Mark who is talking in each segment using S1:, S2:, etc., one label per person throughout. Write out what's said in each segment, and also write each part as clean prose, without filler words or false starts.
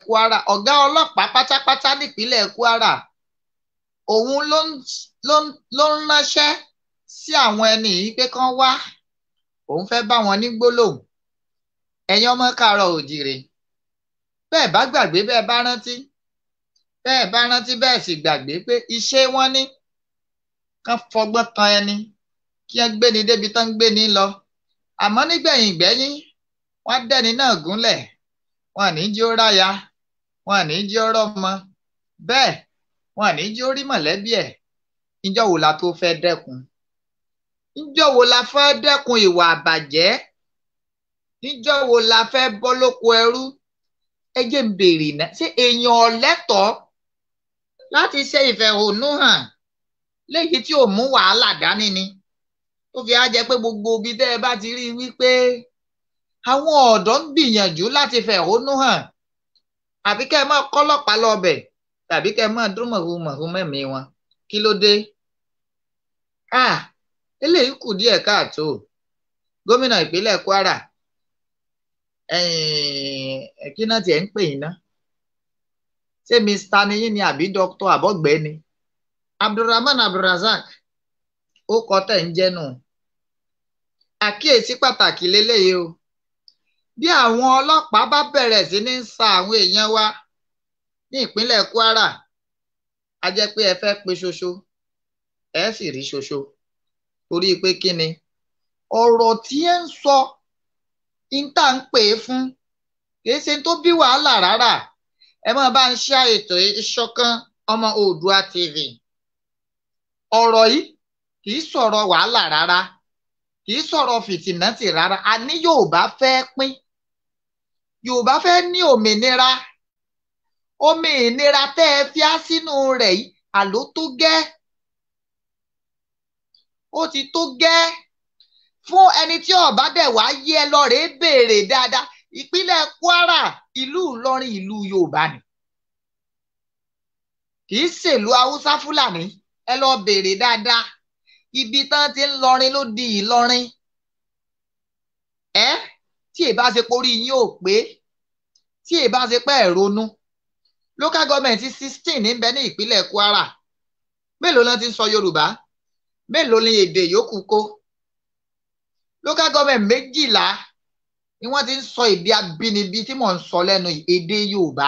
S1: Kwara ọ̀gá ọlọ́pàá pátápátá nípínlẹ̀ Kwara òun ló ń ránṣẹ́ sí àwọn ẹni yìí pé kán wá òun fẹ́ bá wọn ní gbólóhùn. Ẹ̀yin ọmọ káàárọ̀ oòjíire bẹ́ẹ̀ bá gbàgbé bẹ́ẹ̀ bá rántí bẹ́ẹ̀ sì gbàgbé pé iṣẹ́ wọn ní kán fọgbọ́n tan ẹni kí wọ́n gbéni débi tán ń gbéni lọ, àmọ́ nígbẹ̀yìn gbẹ́yìn wọ́n dẹ́ni náà gúnlẹ̀, wọn ní jí ó ráya, wọn ní jí ó rọ́mọ, bẹ́ẹ̀ wọn ní jí ó rí mọ̀lẹ́bí ẹ̀. Níjọ́ wo la tó fẹ́ dẹ́kun? Níjọ́ wo la fẹ́ dẹ́kun ìwà àbàjẹ́? Níjọ́ wo la fẹ́ bọ́ lóko ẹrú? Ẹ jẹ́ n béèrè náà, ṣé èèyàn lẹ́tọ̀ọ́ láti ṣe ìfẹ̀hónúhàn léyìí tí ò mú wàhálà dání ni? Tó fi á jẹ́ pé gbogbo ibi tẹ́ ẹ bá ti rí wípé àwọn ọ̀dọ́ ń gbìyànjú láti fẹ̀hónú hàn, àbí kẹ́ ẹ máa kọ́lọ́pàá lọ́bẹ̀ tàbí kẹ́ ẹ máa dún mọ̀húmọ̀hú mẹ́mí wọn. Kí ló dé? Eléyìí kù díẹ̀ káàtó. Gómìnà ìpínlẹ̀ Kwara kí náà tiẹ̀ ń pè yín ná? Ṣé Mr. niyin ni àbí Dr. àbọ̀gbẹ́ni? Abdulrahman Abdulrazak ó kọ́ tẹ̀ ń jẹ́nu. Àkíyèsí pàtàkì leléyìí o. Bí àwọn ọlọ́pàá bá bẹ̀rẹ̀ sí ní sa àwọn èèyàn wa ní ìpínlẹ̀ Kwara, a jẹ́ pé ẹ fẹ́ pe ṣoṣo ẹ sì rí ṣoṣo. Torí pé kí ni ọ̀rọ̀ tí ẹ ń sọ níta ń pè é fún kìí ṣe tó bí wàhálà rárá. Ẹ máa bá ń ṣe ètò ìṣọ̀kan ọmọ Oòduà TV. Ọ̀rọ̀ yìí kìí sọ̀rọ̀ wàhálà rárá, kìí sọ̀rọ̀ fìtìnátì rárá. A ní Yorùbá fẹ́ pín, Yorùbá fẹ́ ní òmìnira. Òmìnira tẹ́ ẹ fi á sínú rẹ̀ yìí àló tó gẹ́. Ó ti tó gẹ́ fún ẹni tí ọba dẹ̀ wá yẹ lọ rèé béèrè dáadáa. Ìpínlẹ̀ Kwara ìlú Ìlọrin ìlú Yorùbá ni, kìí ṣèlú Haúsá Fúlàní. Ẹ lọ béèrè dáadáa, ibi tán ti ń lọrin ló di Ìlọrin. Tí èbá ṣe porí yín ò pé, tí èbá ṣe pé ẹ ronú. Local government 16 níbẹ̀ ní ìpínlẹ̀ Kwara. Mélòó ló ti ń sọ Yorùbá? Mélòó ni èdè yòókù kó? Local government 12 ni wọ́n ti ń sọ èdè abínibí tí mò ń sọ lẹ́nu èdè Yorùbá,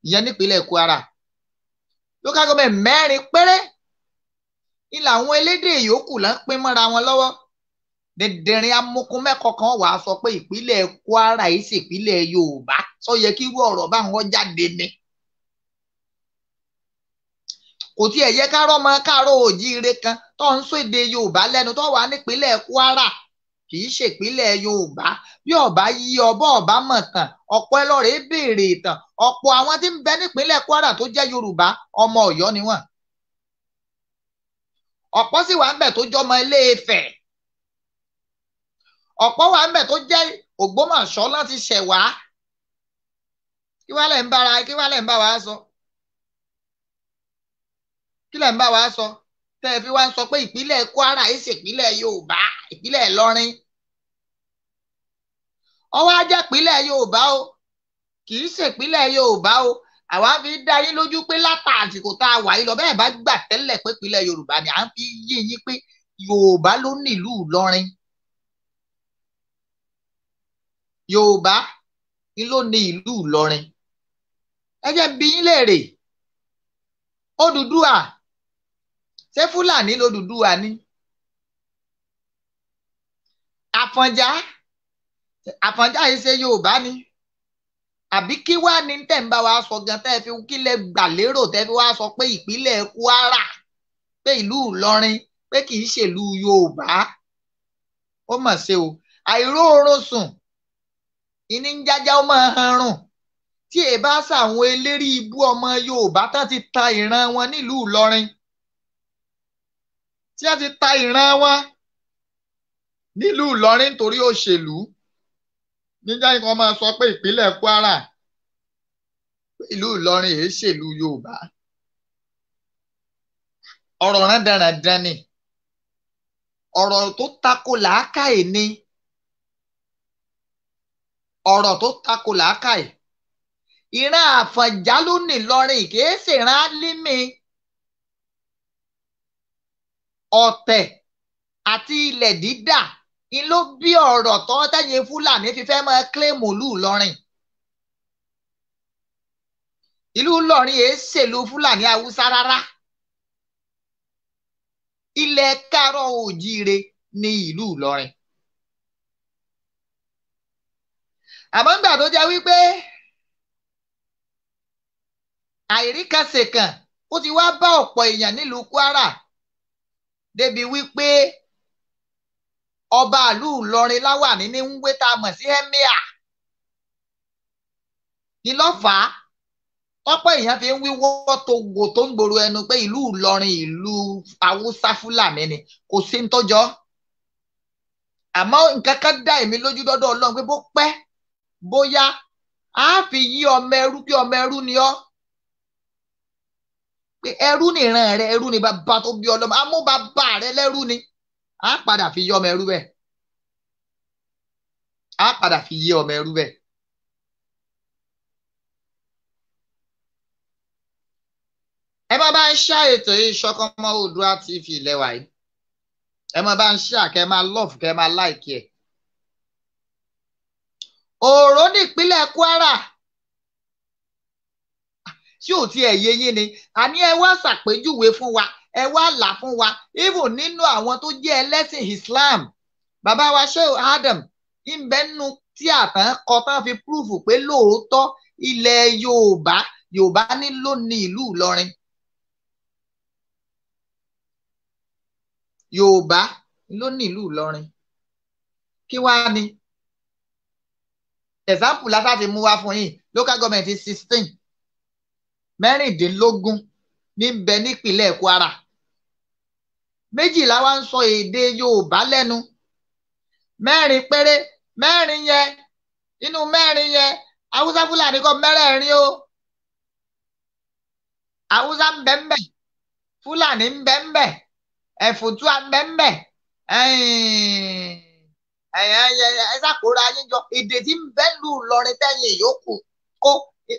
S1: ìyẹn nípínlẹ̀ Kwara. Local government 4 péré ni làwọn elédè yòókù là ń pín mọ́ra wọn lọ́wọ́. Dẹ̀dẹ̀rin amukun mẹ́kọ̀ọ́ kan wàá sọ pé ìpínlẹ̀ Kwara yìí sì ìpínlẹ̀ Yorùbá. Sọ yẹ kí irú ọ̀rọ̀ báwọn jáde ni. Kò tiẹ̀ yẹ ká rọ́mọ káàárọ̀ oòjíire kan tó ń sọ èdè Yorùbá lẹ́nu tó wà nípínlẹ̀ Kwara kì í ṣe ìpínlẹ̀ Yorùbá. Bí ọba yí ọba mọ̀ tán, ọ̀pọ̀ ẹ lọ́rẹ̀ẹ́ béèrè ìtàn. Ọ̀pọ̀ àwọn tí ń bẹ nípínlẹ̀ Kwara tó jẹ́ Yorùbá ọmọ Ọ̀yọ́ ni wọ́n. Ọ̀pọ̀ sì wà ń bẹ̀ tó jọmọ Ilé-Ifẹ̀. Ọ̀pọ̀ wà ń bẹ̀ tó jẹ́ Ògbómọ̀ṣọ́ láti ṣẹ̀ wá. Kí wá lẹ̀ ń bá wa sọ? Kí lẹ̀ ń bá wa sọ? Tẹ́ ẹ fi wá ń sọ pé ìpínlẹ̀ Kwara yìí ṣe ìpínlẹ̀ Yorùbá, ìpínlẹ̀ Ìlọrin. Ọwọ́ á jẹ́ ìpínlẹ̀ Yorùbá o, kì í ṣe ìpínlẹ̀ Yorùbá o. Àwa fi dá yín lójú pé látà àsìkò tá a wà yìí lọ bẹ́ẹ̀ bá gbà tẹ́lẹ̀ pé ìpínlẹ̀ Yorùbá ni, à ń fi yé yín pé Yorùbá ló ní ìlú Ìlọrin. Yorùbá ni ló ní ìlú Ìlọrin. Ẹ jẹ́ bi yín léèrè, Odùduwà ṣé Fúlàní lódùduwà ni? Àfọ̀njá yìí ṣe Yorùbá ni? Àbí kí wá ní tẹ̀ ń bá wa sọ gan tẹ́ fi kí lẹ gbà lérò tẹ́ fi wá sọ pé ìpínlẹ̀ Kwara pé ìlú Ìlọrin pé kì í ṣèlú Yorùbá? Ó mà ṣe o. Àìróorun sùn ìní ń jájá ó máa hanrùn. Tí ẹ bá ṣàwọn eléri ibú ọmọ Yorùbá tán ti ta ìran wọn nílùú Ìlọrin, tí wọ́n ti ta ìran wọn nílùú Ìlọrin nítorí òṣèlú, níjà nǹkan máa sọ pé ìpínlẹ̀ Kwara ìlú Ìlọrin èé ṣèlú Yorùbá. Ọ̀rọ̀ rándanràndan ni, ọ̀rọ̀ tó tako làákàyè ni. ọ̀rọ̀ tó tako làákàyè. Ìran Àfọ̀njá ló ní Ìlọrin kìí ṣèran Álímì. Ọ̀tẹ̀ àti ilẹ̀ dídà ni ló bí ọ̀rọ̀ tó tẹ̀yìn Fúlàní fi fẹ́ máa kílèmù ìlú Ìlọrin. Ìlú Ìlọrin èé ṣèlú Fúlàní Haúsá rárá. Ilẹ̀ Káàárọ̀ Oòjíire ní ìlú Ìlọrin. Àmọ́ nígbà tó jẹ́ wípé àìríkànṣèkàn ó ti wá bá ọ̀pọ̀ èèyàn nílùú Kwara débi wípé ọba ìlú Ìlọrin Láwàní ní ń wé tá a mọ̀ sí ẹ́míà ní lọ́fàá ọ̀pọ̀ èèyàn fi ń wíwọ́ tó wò tó ń gbòòrò ẹnu pé ìlú Ìlọrin ìlú Haúsá Fúlàní ni kò sí ń tọ́jọ́. Àmọ́ nǹkan kan dá èmi lójú dọ́dọ̀ Ọlọ́run pé bó pẹ́ bóyá a fi yí ọmọ ẹrú kí ọmọ ẹrú ni ọ́. Pé ẹrú ni ìran rẹ, ẹrú ni bàbá tó bí ọlọ́mọ, amú bàbá rẹ lẹ́rú ni. A padà fi yí ọmọ ẹrú bẹ́ẹ̀. A padà fi yí ọmọ ẹrú bẹ́ẹ̀. Ẹ má bá ń ṣá ètò Ìṣọ̀kan Ọmọ Oòduà TV lẹ́wà yìí. Ẹ má bá ń ṣá kẹ́ máa love kẹ́ máa like ẹ̀. Òòró ní ìpínlẹ̀ Kwara tí ò tiẹ̀ yé yín ni àní ẹ wá ṣàpèjúwe fún wa ẹ wá là fún wa even nínú àwọn tó jẹ́ ẹlẹ́sìn Islam bàbá wa Sheikh Adam ìbẹ́nu tí àtàn kọ tán fi púrúfù pé lóòótọ́ ilẹ̀ Yorùbá ní ló ní ìlú Ìlọrin. Yorùbá ló ní ìlú Ìlọrin. Kí wá ni example lásán ti mú wá fún yín local government 16 mẹ́rìndínlógún níbẹ̀ nípínlẹ̀ Kwara. Méjìlá wá ń sọ èdè Yorùbá lẹ́nu. Mẹ́rin péré mẹ́rin yẹn inú mẹ́rin yẹn Haúsá Fúlàní kọ́ mẹ́rẹ̀ẹ̀rin o. Haúsá ń bẹ ń bẹ, Fúlàní ń bẹ ń bẹ, Ẹ̀fùtúà ń bẹ ń bẹ, ẹ ṣàkóra yín jọ èdè tí ń bẹ lù Ìlọrin tẹ́yìn yòókù kó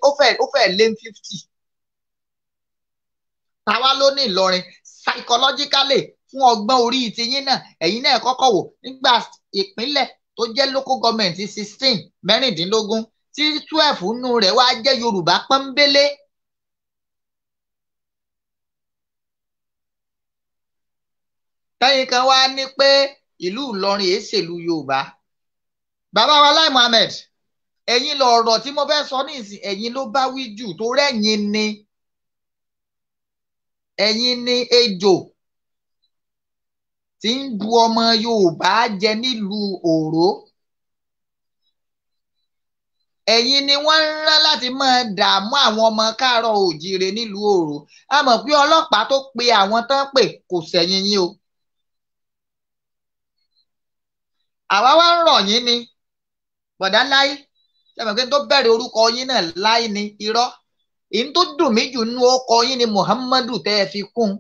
S1: ó fẹ́ lé 50. Táwa ló ní Ìlọrin psychologically fún ọgbọ́n orí tiyín náà ẹ̀yin náà kọ́kọ́ wò nígbà ìpínlẹ̀ tó jẹ́ local government 16 mẹ́rìndínlógún tí 12 nù rẹ̀ wá jẹ́ Yorùbá pọ́nbélé. Tẹ́yìn kan wá ní pé ìlú Ìlọrin èé ṣèlú Yorùbá. Bàbá wa Lai Muhammed ẹ̀yin lọ̀rọ̀ tí mo fẹ́ sọ nísìn ẹ̀yin ló bá wí jù tó rẹ̀yìn ni ẹ̀yin ni ejò tí ń bu ọmọ Yorùbá jẹ nílùú Òró. Ẹ̀yin ni wọ́n ń rán láti máa dààmú àwọn ọmọ Káàárọ̀ Oòjíire nílùú Òró. A mọ̀ pé ọlọ́pàá tó pe àwọn tán pè kò sẹ̀yìn yín o. Àwa wá ń rọ̀ yín ni bọ̀dá Láí ṣẹ́mi pé tó bẹ̀rẹ̀ orúkọ yín náà Láí ni irọ́. Èyí tó dùn mí jù nínú orúkọ yín ni Muhammadu tẹ́ ẹ fi kún.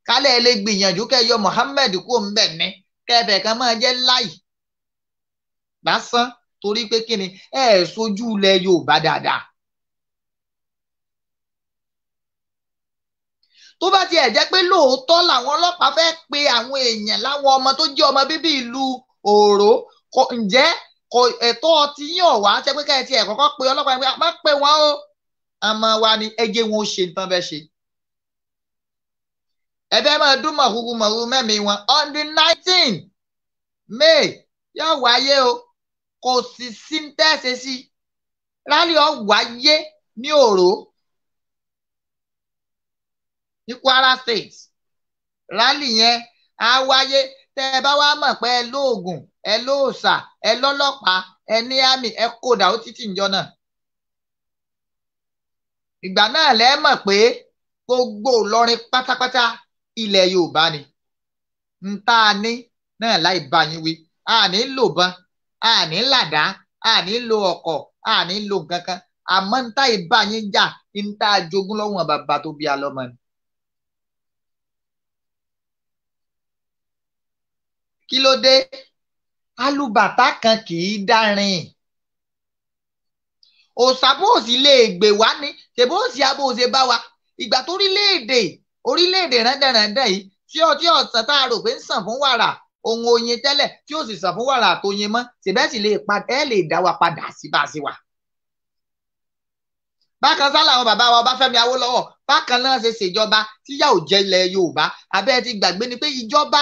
S1: Kálẹ̀ ẹ lè gbìyànjú kẹ́ yọ Muhammed kúrò ń bẹ̀ ní kẹ́ẹ̀bẹ̀ kan máa jẹ́ Láí lásán torí pé kí ni ẹ sojú ilẹ̀ Yorùbá dáadáa. Tó bá tiẹ̀ jẹ́ pé lóòótọ́ làwọn ọlọ́pàá fẹ́ pe àwọn èèyàn láwọn ọmọ tó jẹ́ ọmọ bíbí ìlú Òró ǹjẹ́ ẹ̀tọ́ ti yín ọ̀wá ṣe pé kẹ́ẹ̀ tiẹ̀ kọ́kọ́ pe ọlọ́pàá yẹn pé má pe wọ́n o àmọ́ wa ni ẹjẹ́ wọn ó ṣe nǹkan bẹ́ẹ̀ ṣe. Ẹbẹ́ máa dún mọ̀húrú mẹ́mí wọn on the 19 May yóò wáyé o kò sì sí ń tẹ́sẹ̀ sí rálì ọ̀ wáyé ní Òró ní Kwara State. Rálì yẹn á wáyé tẹ́ ẹ bá wá mọ̀ pé ẹ lóògùn ẹ lóòṣà ẹ lọ́lọ́pàá ẹ ní àmì ẹ kódà ó títì ìjọ náà. Ìgbà náà lẹ́ mọ̀ pé gbogbo Ìlọrin pátápátá ilẹ̀ Yorùbá ni. Ń tá a ní náà láì bá yín wí. A ní lò bọn, a ní làdá, a ní lo ọkọ̀, a ní lo nǹkan kan. Àmọ́ ń tá ìbá yín jà ń tá a jogún lọ́wọ́ bàbá tó bí alọ́mọ ni. Kí ló dé? Alùbàtà kan kì í dárin. òsàbòsì lè gbè wá ní ṣèbòsì abòsè bá wa ìgbà tó orílẹ̀-èdè rẹ́ndẹ̀rẹ́ndẹ̀ yìí tí ọ̀sán tá a rò pé ń sàn fún wàrà ohun oyin tẹ́lẹ̀ tí ó sì sàn fún wàrà àtòyin mọ́ ṣèbẹ́sì lè dá wa padà sí bá a sí wa. bákan sá làwọn bàbá wa Ọbáfẹ́mi Awólọ́wọ̀ bákan náà ṣe ṣèjọba tíyà ò jẹ ilẹ̀ Yorùbá abẹ́ ti gbàgbé ni pé ìjọba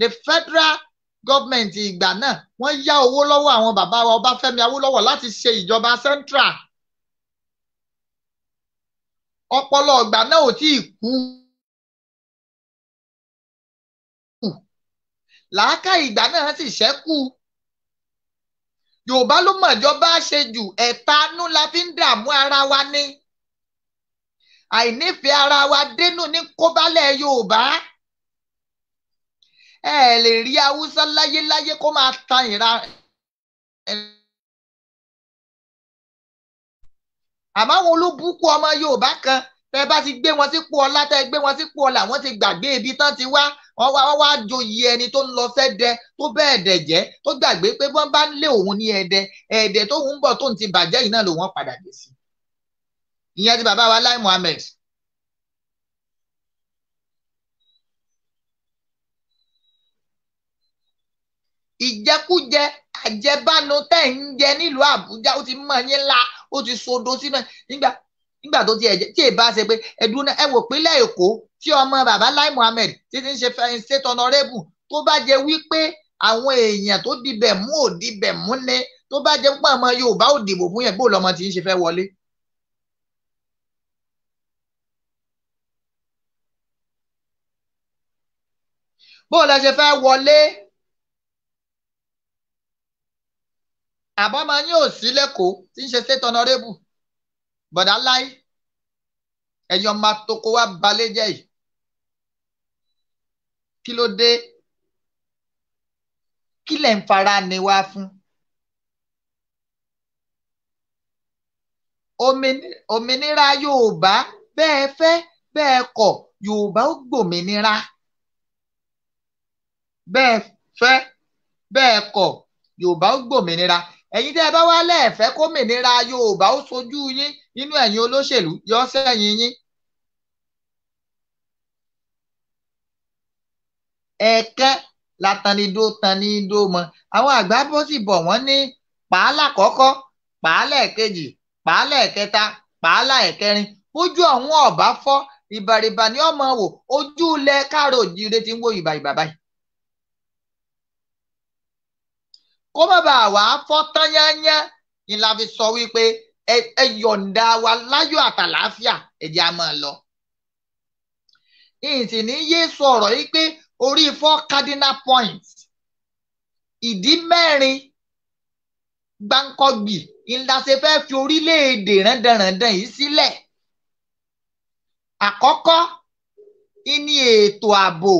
S1: the federal government ìgbà náà wọ́n yá owó lọ́wọ́ àwọn bàbá wa Ọbáfẹ́mi Awólọ́wọ̀ láti ṣe ìjọba central ọpọlọ ìgbà náà ò tí ì kú làákà ìgbà náà sì ṣẹ́kù Yorùbá ló mọ̀jọba ṣe jù ẹ̀tanú la fi ń dààmú ara wa ní àìnífẹ̀ẹ́ ara wa dénú ní kóbálẹ̀ Yorùbá ẹ lè rí Haúsá láyéláyé kó máa ta ìra àmọ́ àwọn olúbùkù ọmọ Yorùbá kan tẹ bá ti gbé wọn sípò ọlá tẹ gbé wọn sípò ọlá wọn ti gbàgbé ibi tán ti wá wọ́n wá joyè ẹni tó ń lọ fẹ́ dẹ tó bẹ́ẹ̀ dẹ̀ jẹ́ tó gbàgbé pé wọ́n bá ń lé òun ní ẹ̀dẹ̀ tó ń bọ̀ tó ń ti bàjẹ́ yìí náà ló wọ́n padà dé sí ìyẹn ti bàbá wa Lai Muhammed. ìjẹkújẹ àjẹbánu tẹ̀ ń jẹ nílùú Àbújá ó ti mọ̀ yín ńlá ó ti sodo sínú nígbà tó ti ẹ̀jẹ̀ tí ì bá ṣe pé ẹ̀dùn náà ẹ wò pínlẹ̀ Èkó tí ọmọ bàbá Lai Muhammed ti ń ṣe state honorable tó bá jẹ wípé àwọn èèyàn tó dibẹ̀ mú ò dibẹ̀ mú ní tó bá jẹ pé ọmọ Yorùbá ò dìbò fún yẹn bó lọmọ tí ń ṣe fẹ́ wọlé. bó lẹ ṣe fẹ́ wọlé àbọ̀mọ yín ò sí lẹ́kọ̀ọ́ tí ń ṣe state honorable bọ̀dá Lai ẹ̀yọ́ máa toko wá balẹ̀ jẹ́ yìí kí ló dé kí lẹ̀ ń fara ni wá fún òmìnira Yorùbá bẹ́ẹ̀ fẹ́ bẹ́ẹ̀ kọ̀ Yorùbá ó gbòmìnira bẹ́ẹ̀ fẹ́ bẹ́ẹ̀ kọ̀ Yorùbá ó gbòmìnira ẹ̀yin tẹ́ ẹ bá wá lẹ́ẹ̀fẹ́ kómìnira Yorùbá ó sojú yín nínú ẹ̀yin olóṣèlú yọ sẹ́yìn yín. ẹ̀ẹ̀kan látànídó tanídó mọ àwọn àgbà bó sì bọ̀ wọ́n ní pàálà kọ́kọ́ pàálà ẹ̀kejì pàálà ẹ̀kẹta pàálà ẹ̀kẹrin ojú ọ̀hún ọ̀bá fọ́ ìbàrìbà ni ọmọ wò ojú ilẹ̀ káàró òjíire ti ń wò ìbàrìbà báyìí. kó má bàa wá fọ́ tán yányán ni la fi sọ wípé ẹ yọ̀ǹda wa láyọ̀ àtàlàáfíà ẹ jẹ́ a máa lọ. ìsìn ní yé sọ̀rọ̀ yìí pé orí 4 cardinal points ìdí 4 gbáǹkọ́gbì ńlá ṣe fẹ́ fi orílẹ̀-èdè rẹ́ndẹ̀rẹ́ndẹ̀ yìí sílẹ̀. àkọ́kọ́ ní ètò ààbò.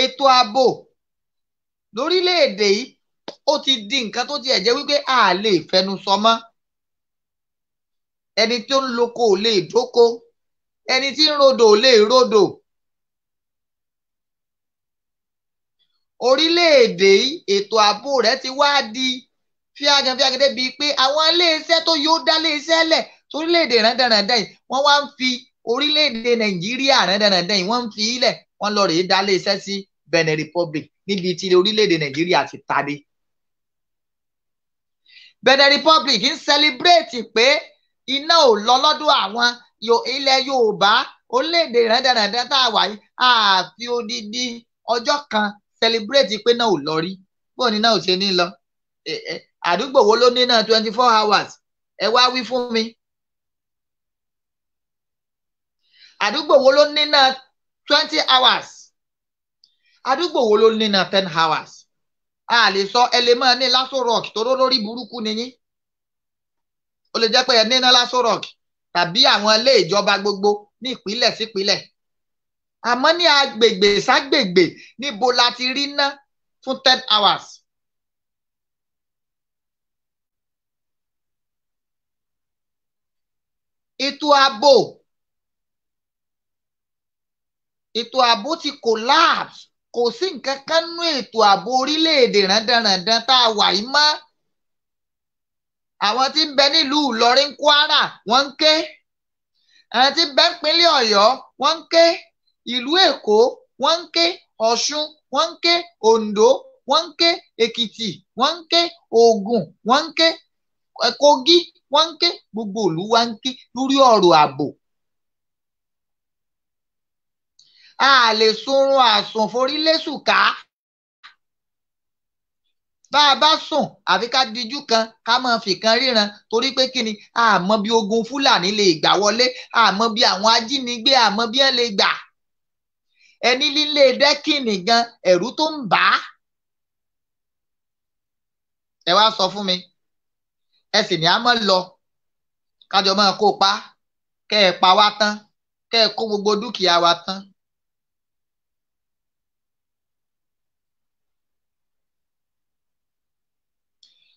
S1: ètò ààbò lórílẹ̀-èdè yìí ó ti di nǹkan tó ti ẹ̀jẹ̀ wípé a lè fẹnu sọ mọ́ ẹni tó ń loko ò lè dóko ẹni tí ń rodò ò lè rodò. orílẹ̀-èdè yìí ètò ààbò rẹ̀ ti wá di fíagàn débi pé àwọn iléeṣẹ́ tó yóò dá iléeṣẹ́ lẹ̀ sórílẹ̀-èdè rẹ́ndẹ̀rẹ́ndẹ̀ yìí wọ́n wá ń fi orílẹ̀-èdè Nàìjíríà rẹ́ndẹ̀rẹ́ndẹ̀ yìí wọ́n ń fi ilẹ̀ wọ́n lọ rèé dá iléeṣẹ́ sí Benin Republic níbi tí orílẹ̀-èdè Nàìjíríà ti tàdé. Benin Republic ń celebrate pé iná ò lọ lọ́dọ̀ àwọn ilẹ̀ Yorùbá orílẹ̀-èdè rẹ́ndẹ̀rẹ́ndẹ̀ tá a wà yìí àfi odidi ọjọ́ kan celebrate pé náà ò lọ rí bóun ni náà ò ṣe ní lọ àdúgbò wo ló ní náà 24 hours ẹ wá wí fún mi àdúgbò wo ló ní náà 20 hours àdúgbò wo ló ní náà 10 hours a lè sọ ẹ lè máa ní Lasso Rock tó lórí burúkú ni yín ó lè jẹ́ pé ẹ ní náà Lasso Rock tàbí àwọn ilé ìjọba gbogbo ní ìpínlẹ̀ sípínlẹ̀ àmọ́ ní agbègbè ságbègbè níbo la ti rí ná fún 10 hours. ètò ààbò ti collapse kò sí nǹkan kan nú ètò ààbò orílẹ̀-èdè rándanràndan tá a wà yìí mọ́. Àwọn tí ń bẹ nílùú Ìlọrin Kwara wọ́n ń ké, àwọn tí ń bẹ nípínlẹ̀ Ọ̀yọ́ wọ́n ń ké, ìlú Èkó wọ́n ń ké, Ọ̀ṣun wọ́n ń ké, Oǹdó wọ́n ń ké, Èkìtì wọ́n ń ké, Ògùn wọ́n ń ké, Kogi wọ́n ń ké, gbogbo ìlú wa ń ké lórí ọ̀rọ̀ ààbò. A lè sunrun àsùn forílẹ̀sùká. Bá a bá sùn àfi ká dijú kan ká máa fìkan ríran torí pé kí ni a mọ bí ogun Fúlàní lè gbà wọlé, a mọ bí àwọn ajínigbé a mọ bí wọ́n lè gbà. Ẹni lílé dẹ́kìnì gan ẹ̀rù tó ń bà á. Ẹ wá sọ fún mi, ẹ sì ní a máa lọ kájọ máa kó pa, kẹ́ ẹ pa wá tán, kẹ́ ẹ kó gbogbo dúkìá wa tán.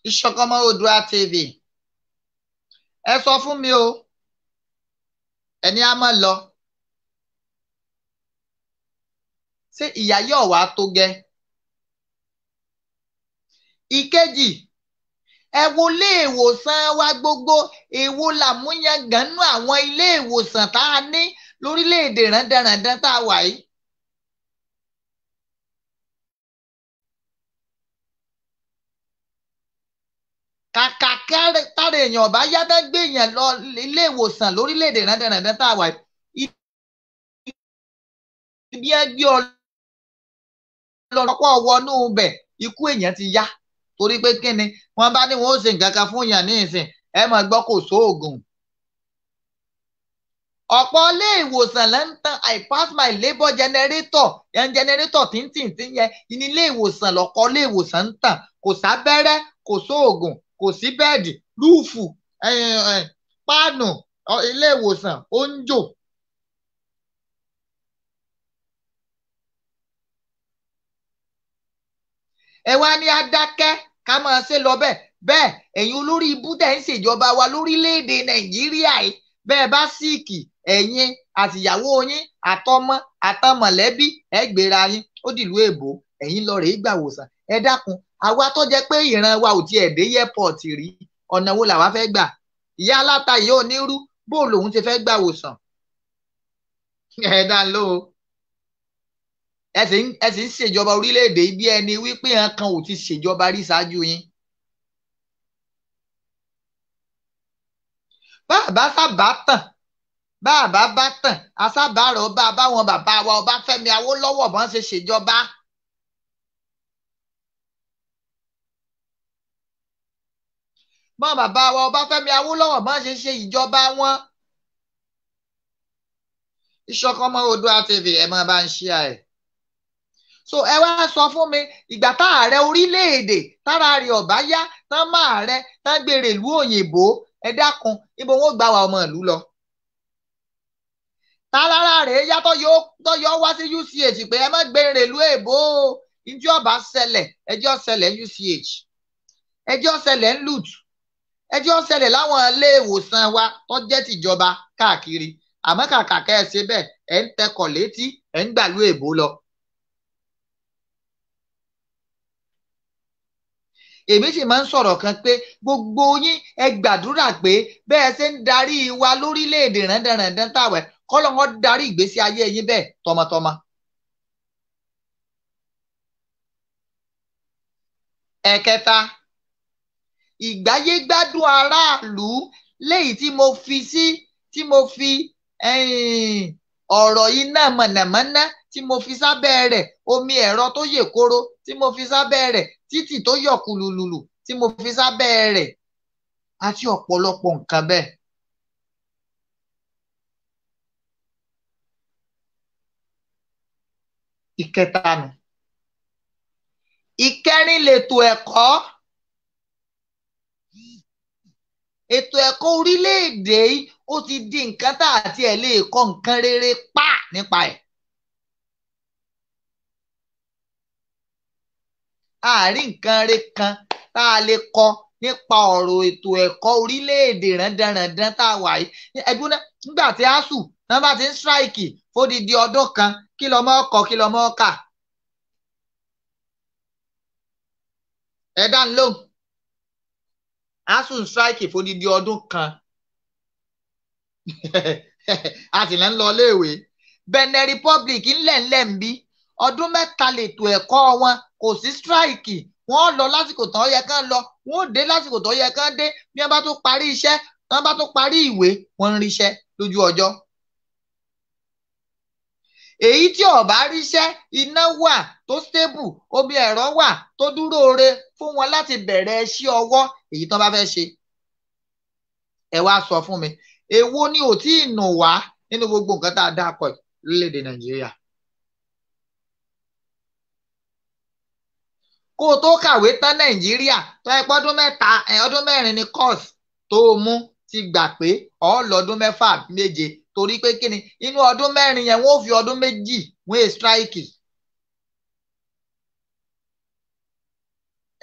S1: Ìṣọ̀kan Ọmọ Oòduà TV, ẹ sọ fún mi o, ẹni a máa lọ, ṣé ìyà yóò wá tó gẹ́? Ìkejì, ẹ wo ilé ìwòsàn wa gbogbo, èwo làmúyangàn nú àwọn ilé ìwòsàn tá a ní lórílẹ̀-èdè rándanràndan tá a wà yìí. Kàkà tára èèyàn bá yá tán gbé èèyàn lọ ilé ìwòsàn lórílẹ̀-èdè rándanràndan tá a wà yìí. Ibi ẹ gbé ọlọ́pàá wọnú bẹ̀, ikú èèyàn ti yá torí pé kí ni wọ́n bá ní wọ́n ó ṣe nǹkan kan fún èèyàn ní ìsìn ẹ máa gbọ́ kò sóògùn. Ọ̀pọ̀ ilé ìwòsàn ló ń tan I pass my labour generator, yẹn generator tíntìntín yẹn ní ilé ìwòsàn lọ́kọ́ ilé ìwòsàn ń tàn, kò sábẹ́rẹ́, kò sóògùn, kò sí bẹ́ẹ̀dì, rúùfù, páànù ilé ìwòsàn ó ń jò. Ẹ wá ní adákẹ́ ká máa ṣe lọ bẹ́ẹ̀ ẹ̀yin olórí ibú tẹ̀ ń ṣèjọba wa lórílẹ̀‐èdè Nàìjíríà yìí, bẹ́ẹ̀ bá síìkì ẹ̀yin àtìyàwó yín àtọmọ àtọmọ̀lẹ́bí ẹ gbéra yín ó dìlú èbó ẹ̀yin lọ rèé gbàwòsàn. Ẹ dákun, àwa tó jẹ́ pé ìran wa ò tiẹ̀ dé airport rí, ọ̀nà wo làwa fẹ́ gbà? Ìyá aláta yìí ò ní rú bó lòun ti fẹ́ gbàwòsàn. Ẹ dá ló ẹ sì ń ṣèjọba orílẹ̀-èdè bí ẹni wípé nǹkan ò ti ṣèjọba rí ṣáájú yín. Bàbá sábà tàn, bàbá bá tàn, asábàárọ̀ ọba báwọn bàbá wa Ọbáfẹ́mi Awólọ́wọ̀ bọ́n ṣe ṣèjọba. Bọ́n bàbá wa Ọbáfẹ́mi Awólọ́wọ̀ bọ́n ṣe ṣe ìjọba wọn. Ìṣọ̀kan Ọmọ Oòduà TV ẹ máa bá ń share ẹ̀. So ẹ wá sọ fún mi, ìgbà tá ààrẹ orílẹ̀-èdè tára rẹ̀ ọ̀bá yá tán máa rẹ tán gbèrè ìlú òyìnbó, ẹ dákun ibo wọn gbà wá ọmọ ìlú lọ. Tálára rẹ̀ yá tó yọ wá sí UCH pé ẹ má gbèrè ìlú èbó, ìdí ọba ṣẹlẹ̀ ẹjọ́ ṣẹlẹ̀ UCH, ẹjọ́ ṣẹlẹ̀ LUTH, ẹjọ́ ṣẹlẹ̀ láwọn ilé ìwòsàn wa tó jẹ́ tìjọba káàkiri, àmọ́ kàkà kẹ́ ẹ ṣe bẹ́ẹ̀ ẹ ń tẹkọ̀ létí ẹ ń gbàlú èbó lọ. Èmi sì máa ń sọ̀rọ̀ kan pé gbogbo yín ẹ gbàdúrà pé bẹ́ẹ̀ ṣe ń darí wa lórílẹ̀‐èdè rándanràndan táwẹ̀ kọ́lọ́hún darí ìgbésí ayé yín bẹ́ẹ̀ tọmọtọmọ. Ẹ̀kẹta, ìgbáyégbádùn aráàlú léyìí tí mo fi ọ̀rọ̀ iná mọ̀nàmọ́ná tí mo fi sábẹ́ rẹ̀, omi ẹ̀rọ tó yè kóró tí mo fi sábẹ́ rẹ̀, títì tó yọ̀ kùlùlùlù tí mo fi sábẹ́ rẹ̀ àti ọ̀pọ̀lọpọ̀ nǹkan bẹ́ẹ̀. Ìkẹta nù. Ìkẹrin lètò ẹ̀kọ́. Ètò ẹ̀kọ́ orílẹ̀-èdè yìí ó ti di nǹkan tá àti ẹ̀ lè kọ́ nǹkan rere pa nípa ẹ̀. Àárín nǹkan rere kan tá a lè kọ́ nípa ọ̀rọ̀ ètò ẹ̀kọ́ orílẹ̀-èdè rándanràndan tá a wà yìí. Ẹ̀dùn náà nígbà tí ASUU náà bá ti ń ṣíráìkì fódìdí ọdún kan kí lọmọ kọ kí lọmọ kà. ẹ dá ń lóhùn asun strike fódìdí ọdún kan a sì ń lọ iléèwé. Benin Republic ńlẹ̀ ń bí ọdún mẹ́ta lètò ẹ̀kọ́ wọn kò sí strike wọ́n lọ lásìkò tó yẹ kán lọ wọ́n dé lásìkò tó yẹ kán dé bí wọ́n bá tó parí iṣẹ́ wọ́n bá tó parí ìwé wọ́n ń ríṣẹ́ lójú ọjọ́. èyí tí ó bá ríṣẹ́ iná wà tó stable omi ẹ̀rọ wà tó dúró re fún wọn láti bẹ̀rẹ̀ iṣẹ́ ọwọ́ èyí tó bá fẹ́ ṣe. ẹ wá sọ fún mi èwo ni ò tí ì nù wá nínú gbogbo nǹkan tá a dá pọ̀ lórílẹ̀‐èdè Nàìjíríà. kó o tó kàwé tán Nàìjíríà tó ẹ pọ́dún mẹ́ta ọdún mẹ́rin ni course tó o mú ti gbà pé ọ̀ lọ́dún mẹ́fà méje torí pé kíni inú ọdún mẹ́rin yẹn wọ́n fi ọdún méjì wọ́n è strike.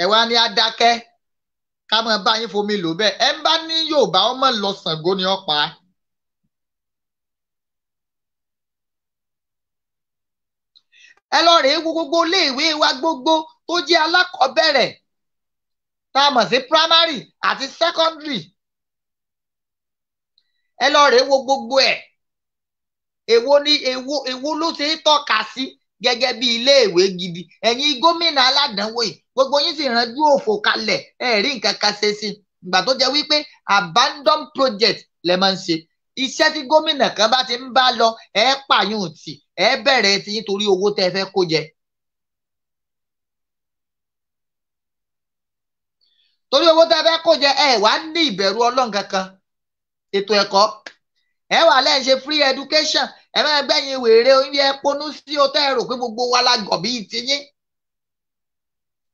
S1: ẹ wá ní adákẹ́ ká mọ̀ bá yín fomi lò bẹ́ẹ̀ ẹ ń bá ní Yorùbá ọmọ lọ Ṣàngó ni ó pa. ẹ lọ rèé wo gbogbo iléèwé wa gbogbo tó jẹ́ alákọ̀ọ́bẹ̀rẹ̀ tá a mọ̀ sí primary àti secondary. ẹ lọ rèé wo gbogbo ẹ̀ èwo ló ṣe é tọ́ka sí gẹ́gẹ́ bí iléèwé gidi. ẹ̀yin gómìnà aládàánwò yìí gbogbo yín sì ránjú òfò kalẹ̀ ẹ rí nǹkan kan ṣe sí ìgbà tó jẹ́ wípé abandon project lẹ máa ń ṣe. iṣẹ́ tí gómìnà kan bá ti ń bá lọ ẹ pààyàn tì ẹ bẹ̀rẹ̀ ti nítorí owó tẹ́ fẹ́ kó jẹ. torí owó tẹ́ fẹ́ kó jẹ ẹ wá ní ìbẹ̀rù Ọlọ́run kankan. ètò ẹ̀kọ́ ẹ wà lẹ́yìn ṣe free education ẹ máa gbẹ̀yìn wèrè oúnjẹ ponú sí o tẹ́ ẹ rò pé gbogbo wa la gọ̀ bíi tiyín.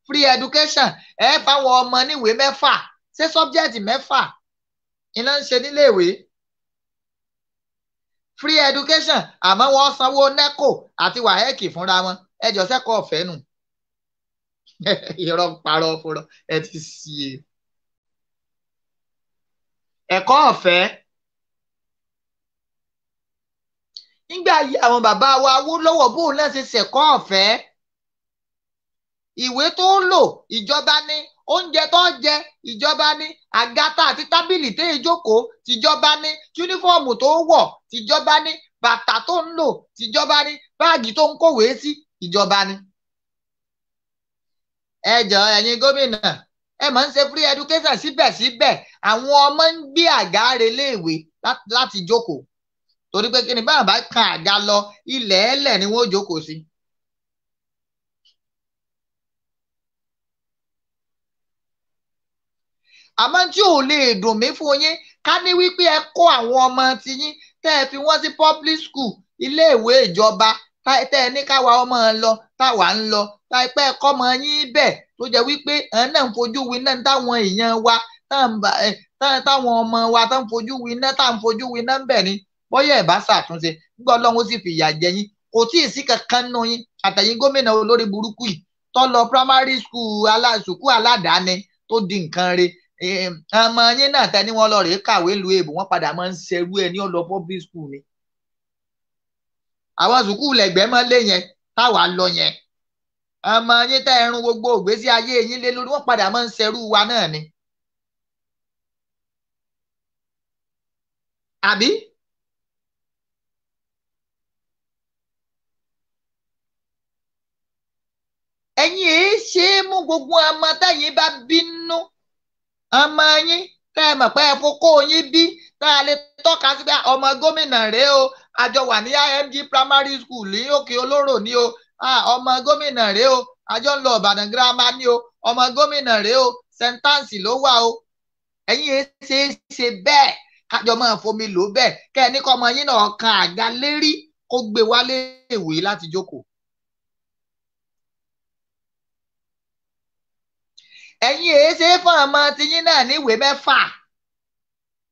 S1: free education ẹ fáwọn ọmọ níwèé mẹ́fà ṣé subject mẹ́fà iná ń ṣe níléèwé. free education àmọ́ wọ́n sanwó neco àti waheki fúnra wọn ẹjọ́ sẹ́kọ̀ọ́ ọ̀fẹ́ nù. irọ́ parọ́ fúnra ẹ ti sí i. ẹ̀kọ́ ọ̀fẹ́ nígbà yí àwọn bàbá wa Awólọ́wọ̀ bóun náà ṣe ṣẹ̀kọ́ ọ̀fẹ́. ìwé tó ń lò ìjọba ní oúnjẹ tó jẹ ìjọba ní àgàtà àti tábìlì tó ìjókòó tìjọba ní yúnífọ́ọ̀mù tó wọ̀ tìjọba ní bàtà tó ń lò tìjọba ní báàgì tó ń kówèé sí ìjọba ní. ẹ jọ̀ọ́ ẹ̀yin gómìnà ẹ máa ń ṣe free education síbẹ̀síbẹ̀ àwọn ọmọ ń gbé àga reléèwé láti jókòó torí pé kí ni báwọn bá kan àga lọ ilẹ̀ ẹlẹ̀ ni wọ́n jókòó sí. àmọ́ tí ò lè dùn mí fún yín ká ní wípé ẹ kó àwọn ọmọ tiyín tẹ́ ẹ fi wọ́n sí public school iléèwé ìjọba tẹ́ ẹ ní káwa ọmọ lọ táwa ń lọ táìpẹ́ ẹ̀kọ́ ọmọ yín bẹ̀ tó jẹ́ wípé ẹ̀ náà ń fojú winá táwọn èèyàn wa táwọn ọmọ wa tá ń fojú winá tá ń fojú winá ń bẹ̀ ni bóyá ẹ̀ bá ṣàtúnṣe nígbà Ọlọ́run sì fìyà jẹ yín kò tí ì sí kankan nù yín àtẹ̀yìn gómìnà olórí burúkú yìí tó lọ primary school sùkúù aládàáni tó di nǹkan re ọmọ yín náà tẹ́ ní wọ́n lọ rèé kàwé lu èbò wọ́n padà máa ń ṣerú ẹ ní ọlọ public school ni. àwọn sùkúù lẹ̀gbẹ́ mọ́ lé yẹn táwa lọ yẹn ọmọ yín tẹ́ ẹrun gbogbo ògbésí ayé yín lé lórí wọ́n padà máa ń ṣerú wa náà ni. àbí ẹ̀yin èé ṣe é mú gbogbo ọmọ táyìn bá bínú ọmọ yín tẹ́ ẹ mọ̀ pé ẹ fokó yín bí tá a lè tọ́ka sí pé ọmọ gómìnà rèé o àjọ wà ní IMG primary school ní òkè olóró ní o ọmọ gómìnà rèé o àjọ ń lọ Ìbàdàn girama ní o ọmọ gómìnà rèé o sẹńtáǹsì ló wà o ẹ̀yin èé ṣe bẹ́ẹ̀ kájọ máa fomi lò bẹ́ẹ̀ kẹ́ ẹ ní kọ́ ọmọ yín náà kan àga lérí kó gbé wálé ìwé láti jókòó. ẹ̀yin èé ṣe é fún ọmọ tiyín náà níwèé mẹ́fà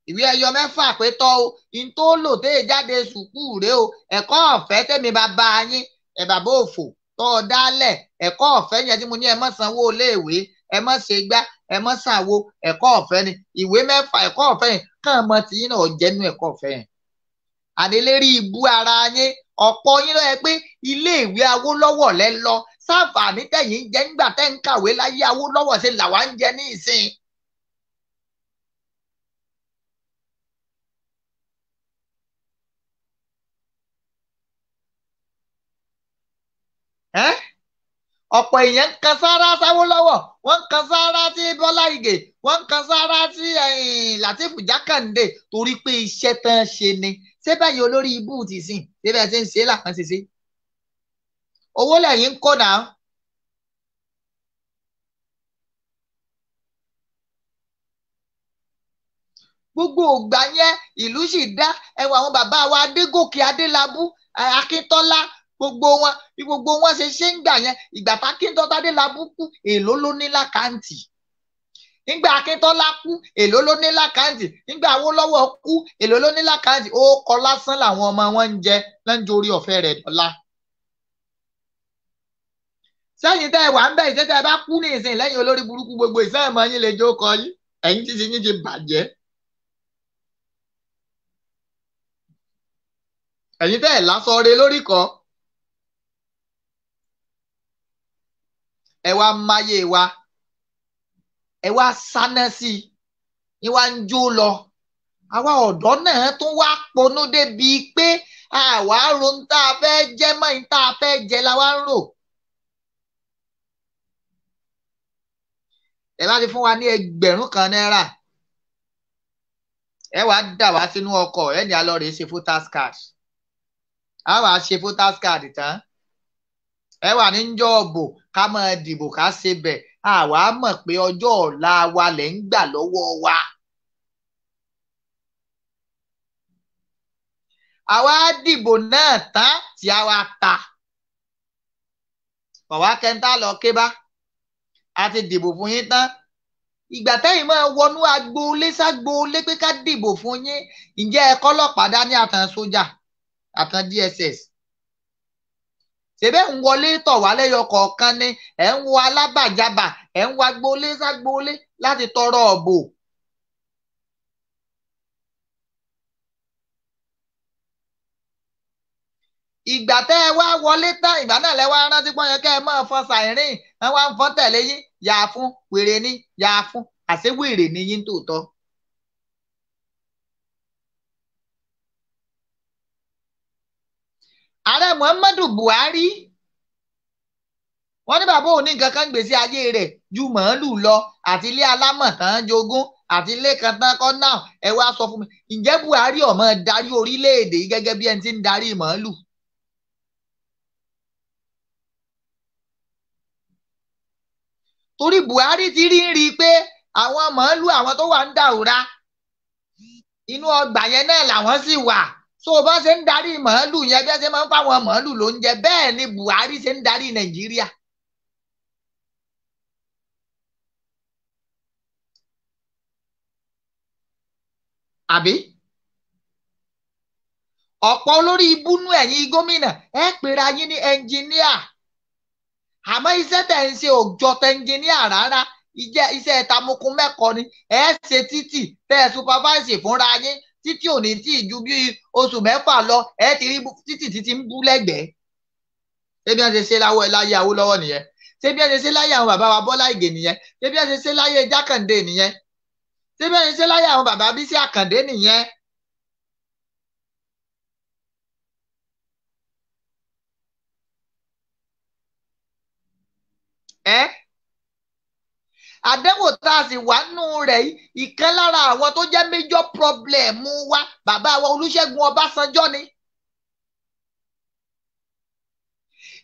S1: ìwé ẹyọ mẹ́fà pé tọ́ o in tó lò tẹ́ jáde sùkúù rèé o ẹ̀kọ́ ọ̀fẹ́ tẹ́mi bàbá yín ẹ̀ bàbá òfò tọ́ ọ dálẹ̀ ẹ̀kọ́ ọ̀fẹ́ yẹn tí mo ní ẹ má sanwó iléèwé ẹ má ṣe gbá ẹ má ṣàwo ẹ̀kọ́ ọ̀fẹ́ ni ìwé mẹ́fà ẹ̀kọ́ ọ̀fẹ́ yẹn kàn ọmọ tiyín náà jẹ́nu ẹ̀kọ́ ọ̀fẹ́ yẹn. àdélérí ibú ara yín ọ̀pọ̀ yín ló yẹ pé iléèwé Awólọ́wọ̀ lẹ lọ sáfàní tẹ̀yìn jẹ́ nígbà tẹ́ ń kàwé láyé Awólọ́wọ̀ ṣe làwa ń jẹ ní ìsìn. Ọ̀pọ̀ èèyàn ń kan sáárá sáwólọ́wọ̀, wọ́n ń kan sáárá sí Bọ́lá Ìgè, wọ́n ń kan sáárá sí Látìfù Jákàndé torí pé iṣẹ́ tán ṣe ni. Ṣé báyìí olórí ibú ti sìn ṣé bẹ́ẹ̀ ṣe ń ṣe làwọn ṣe ṣe. Owó lẹ́yìn ń kó náà. Gbogbo ògbà yẹn ìlú sì dá ẹwà àwọn bàbá wa Adégòkè Adélabú Akíntọ́lá gbogbo wọn bí gbogbo wọn ṣe ń gbà yẹn ìgbà tá Akíntọ́lá Adélabú kú èló ló ní lákàntì, nígbà Akíntọ́lá kú èló ló ní lákàntì, nígbà Awólọ́wọ̀ kú èló ló ní lákàntì. Ó kọ lásán làwọn ọmọ wọn ń jẹ lọ́njọ́ orí ọ̀fẹ́ rẹ̀ dọ́là. Sẹ́yìn tẹ́ ẹ wà ń bẹ̀ ìṣẹ́ tẹ́ ẹ bá kú ní ìsìn lẹ́yìn olórí burúkú gbogbo ìṣẹ́ ẹ̀mọ́ yín lè jókòó yín ẹ̀yìn tí yín ti bàjẹ́. Ẹ̀yin tẹ́ ẹ̀ lásán re lórí kan. Ẹ wá máyé wa, ẹ wá sáná sí i, wá ń jó lọ. Àwa ọ̀dọ́ náà tún wá ponú débi pé àwa ro ń tá a fẹ́ jẹ́ mọ́ ń tá a fẹ́ jẹ la wá ń rò. Ẹ bá ti fún wa ní 1000 náírà, ẹ wá dà wá sínú ọkọ̀ ẹ ní a lọ rèé ṣe voters card. A wá ṣe voters card tán, ẹ wà ní jọ́ọ̀bù ká máa dìbò ká ṣe bẹ̀. Àwa mọ̀ pé ọjọ́ ọ̀la wa lẹ̀ ń gbà lọ́wọ́ wa. Àwa dìbò náà tán tí a wá ta. Bàbá kẹntà lọ ké bá a ti dìbò fún yín tán. Ìgbà tẹ́yìn máa wọnú agboolé ságboolé pé ká dìbò fún yín, ǹjẹ́ ẹ kọ́lọ́pàá dání àtàn sójà àtàn DSS? Ṣèbẹ́ ń wọlé tọ̀ wá lẹ́yọ kọ̀ọ̀kan ni ẹ̀ ń wọ alábàjábà ẹ̀ ń wọ agboolé ságboolé láti tọrọ ọ̀bò. Ìgbà tẹ́ ẹ wá wọlé tán ìgbà náà lẹ wá rántí pọ́n yẹn kẹ́ ẹ máa fọn sàìrìn ẹ wá ń fọn tẹ̀lé yín yà á fún wèrè ní yà á fún àṣé wèrè ní yín tòótọ́. Ààrẹ Muhammadu Buhari wọ́n ní bàbá òun ní nǹkan kan gbèsè ayé rẹ̀ ju màálù lọ àti ilé alámọ̀ tán jogún àti ilé kan tán kọ́ náà. Ẹ wá sọ fún mi, ǹjẹ́ Buhari ó máa darí orílẹ̀-èdè yìí gẹ́gẹ́ bí ẹni tí ń darí màálù? Torí Buhari ti rí i pé àwọn màálù àwọn tó wà ń dàwúrà inú ọgbà yẹn náà làwọn sì wà. So bá ṣe ń darí màálù yẹn bí ẹ ṣe máa ń fáwọn màálù lóúnjẹ bẹ́ẹ̀ ni Buhari ṣe ń darí Nàìjíríà. Àbí ọ̀pọ̀ olórí ibúnú ẹ̀yin gómìnà ẹ pera yín ní ẹnjìníà, àmọ́ iṣẹ́ tẹ̀ ń ṣe òjọ́ tẹ̀ ẹnjìníà rárá. Iṣẹ́ ìtamokun mẹ́kọ ni ẹ ṣe títì tẹ̀ supervise fúnra yín títí ò ní tí ju bí oṣù 6 lọ ẹ ti rí títì títí ń bú lẹ́gbẹ̀ẹ́. Ṣé bí wọ́n ṣe ṣe láyé Awólọ́wọ̀ nìyẹn? Ṣé bí wọ́n ṣe ṣe láyé àwọn bàbá wa Bọ́lá Ìgè nìyẹn? Ṣé bí wọ́n ṣe ṣe láyé Jákàndé nìyẹn? Ṣé bí wọ́n ṣe ṣe láyé àwọn bàbá Bísí Àkàndé nìyẹn? Àdánwò tá a sì wà nù rẹ̀ yìí ìkan lára àwọn tó jẹ́ major problem wa bàbá wa Olúṣẹ́gun Ọbásanjọ́ ni.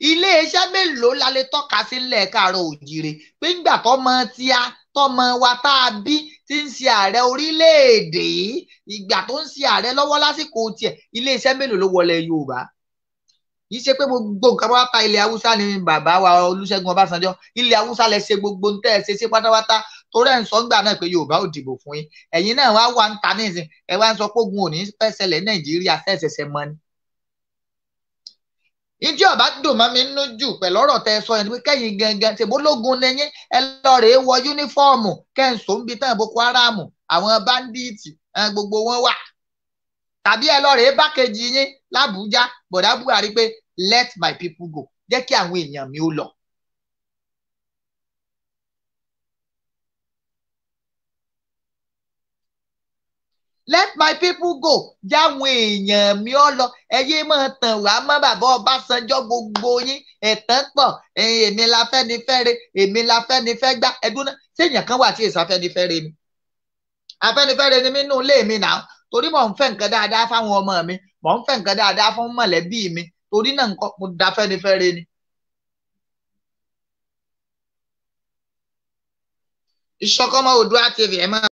S1: Iléeṣẹ́ mélòó la lè tọ́ka sí nílẹ̀ káàárọ̀ òjìrè pé ńgbà tọ́mọ wa tá a bí ti ń ṣe ààrẹ orílẹ̀-èdè yìí ìgbà tó ń ṣe ààrẹ lọ́wọ́ lásìkò tiẹ̀ iléeṣẹ́ mélòó ló wọlé Yorùbá? Yìí ṣe pé gbogbo nǹkan pátá ilẹ̀ Haúsá ni bàbá wa Olúṣẹ́gun Ọbásanjọ́ ilẹ̀ Haúsá lẹ ṣe gbogbo ń tẹ́ ẹ ṣe pátápátá torí ẹ̀ ń sọ ńgbà náà pé Yorùbá ò dìbò fún yín. Ẹ̀yin náà wá wà ń ta nísìn ẹ wá ń sọ pé ogun ò ní fẹ́ ṣẹlẹ̀ Nàìjíríà ṣẹ̀ṣẹ̀ṣẹ̀ mọ́ ni. Ìdí ọ̀bá dùn mọ́ mi nínú jù pẹ̀lú ọ̀rọ̀ tẹ́ ẹ sọ yẹn pé kẹ́yìn gangan ṣèbólógun lẹ́yìn ẹ lọ rèé wọ yúnífọ́ọ̀mù kẹ́ǹsó ń bi tán Boko Haram àwọn báńdíìtì gbogbo wọn wà. Tàbí ẹ lọ rèé bákejì yín l'Àbújá bọ̀dá Buhari pé let my people go jẹ́ kí àwọn èèyàn mi ó lọ. let my people go jáwọn èèyàn mi ọ lọ ẹyẹ máa tàn wá mọ́ bàbá Ọbásanjọ́ gbogbo yín ẹ̀tàn pọ̀ èmi la Afẹ́nifẹ́re èmi la Afẹ́nifẹ́gbá ẹdún náà séèyàn kan wà tí èsì Afẹ́nifẹ́re ni Afẹ́nifẹ́re ni mí nínú ilé mi náà torí mò ń fẹ́ nǹkan dáadáa fáwọn ọmọ mi mò ń fẹ́ nǹkan dáadáa fún mọ̀lẹ́bí mi torí náà nǹkan mo da Afẹ́nifẹ́re ni. Ìṣọ̀kan Ọmọ Oòduà TV ẹ máa.